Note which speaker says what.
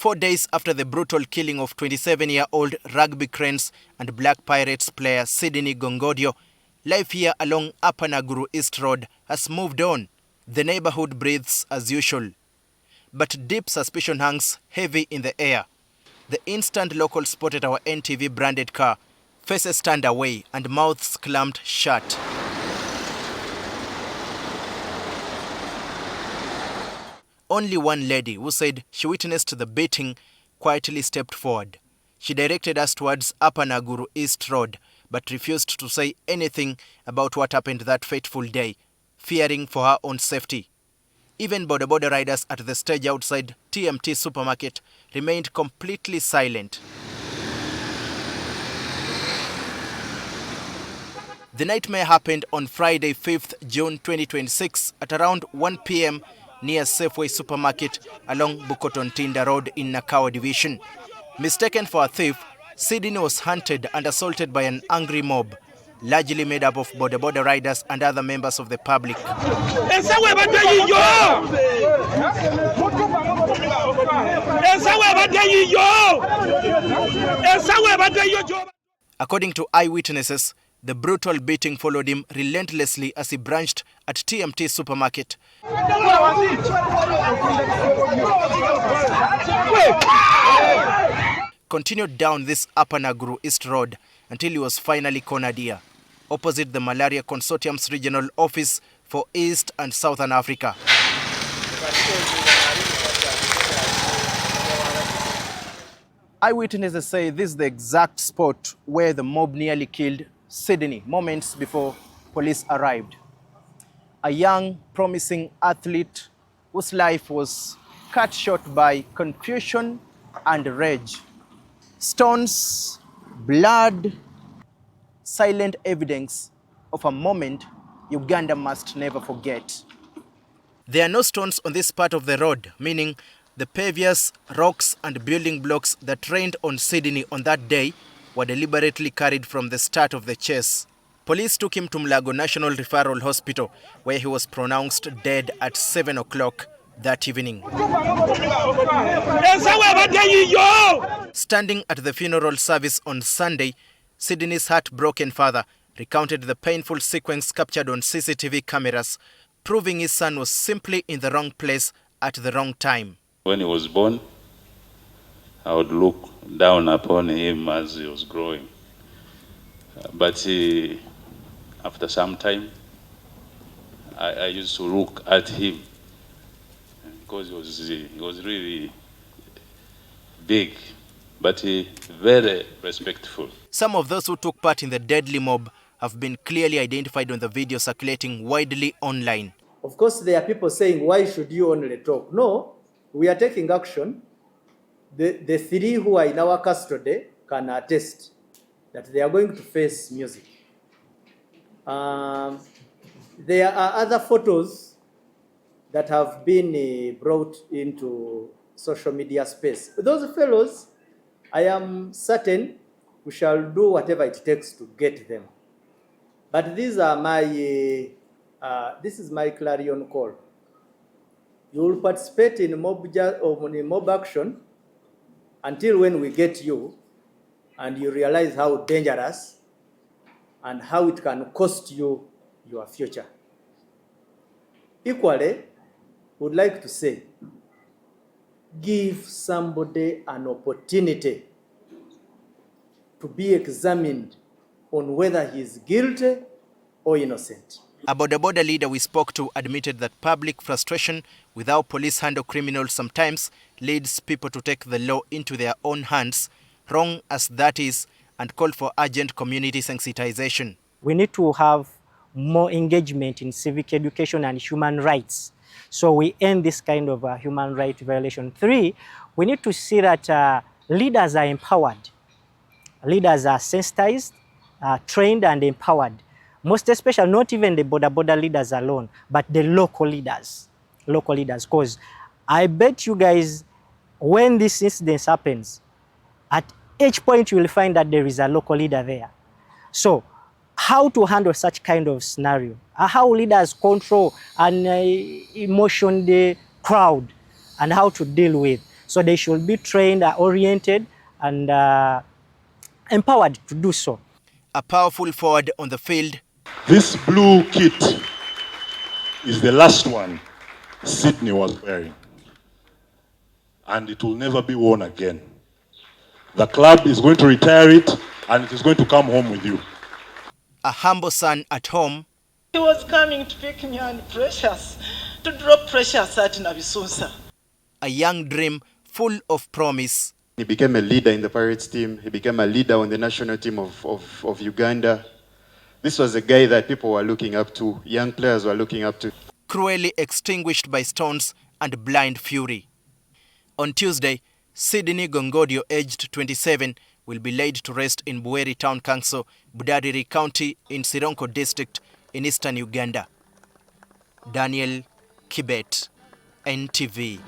Speaker 1: 4 days after the brutal killing of 27-year-old rugby cranes and Black Pirates player Sydney Gongodyo, life here along Upper Naguru East Road has moved on. The neighborhood breathes as usual. But deep suspicion hangs heavy in the air. The instant locals spotted our NTV branded car, faces turned away and mouths clamped shut. Only one lady, who said she witnessed the beating, quietly stepped forward. She directed us towards Upper Naguru East Road, but refused to say anything about what happened that fateful day, fearing for her own safety. Even boda riders at the stage outside TMT supermarket remained completely silent. The nightmare happened on Friday, 5th June 2026 at around 1 p.m. near Safeway supermarket along Bukotontinda Road in Nakawa Division. Mistaken for a thief, Sydney was hunted and assaulted by an angry mob, largely made up of boda riders and other members of the public. According to eyewitnesses, the brutal beating followed him relentlessly as he branched at TMT supermarket. Continued down this Upper Naguru East Road until he was finally cornered here, opposite the Malaria Consortium's regional office for East and Southern Africa. Eyewitnesses say this is the exact spot where the mob nearly killed Sydney moments before police arrived. A young, promising athlete whose life was cut short by confusion and rage. Stones, blood, silent evidence of a moment Uganda must never forget. There are no stones on this part of the road, meaning the pavers, rocks and building blocks that rained on Sydney on that day were deliberately carried from the start of the chase. Police took him to Mulago National Referral Hospital, where he was pronounced dead at 7 o'clock that evening. Standing at the funeral service on Sunday, Sydney's heartbroken father recounted the painful sequence captured on CCTV cameras, proving his son was simply in the wrong place at the wrong time.
Speaker 2: When he was born, I would look down upon him as he was growing. But after some time, I used to look at him because he was really big, but very respectful.
Speaker 1: Some of those who took part in the deadly mob have been clearly identified on the video circulating widely online.
Speaker 3: Of course, there are people saying, why should you only talk? No, we are taking action. The three who are in our custody can attest that they are going to face music. There are other photos that have been brought into social media space. Those fellows, I am certain we shall do whatever it takes to get them. But these are this is my clarion call. You will participate in mob action until when we get you and you realize how dangerous and how it can cost you your future. Equally, would like to say, give somebody an opportunity to be examined on whether he is guilty or innocent.
Speaker 1: A boda leader we spoke to admitted that public frustration with how police handle criminals sometimes leads people to take the law into their own hands, wrong as that is, and called for urgent community sensitization.
Speaker 4: We need to have more engagement in civic education and human rights. So we end this kind of human right violation. 3, we need to see that leaders are empowered. Leaders are sensitized, trained and empowered. Most especially, not even the boda leaders alone, but the local leaders. Because I bet you guys, when this incident happens, at each point you will find that there is a local leader there. So, how to handle such kind of scenario? How leaders control and emotion the crowd, and how to deal with. So they should be trained, oriented, and empowered to do so.
Speaker 1: A powerful forward on the field.
Speaker 5: This blue kit is the last one Sydney was wearing, and it will never be worn again. The club is going to retire it, and it is going to come home with you.
Speaker 1: A humble son at home.
Speaker 6: He was coming to pick me on Precious, to drop Precious at Nabisunsa.
Speaker 1: A young dream full of promise.
Speaker 7: He became a leader in the Pirates team. He became a leader on the national team of Uganda. This was a guy that people were looking up to, young players were looking up to.
Speaker 1: Cruelly extinguished by stones and blind fury. On Tuesday, Sydney Gongodyo, aged 27, will be laid to rest in Buweri Town Council, Budariri County in Sironko District in eastern Uganda. Daniel Kibet, NTV.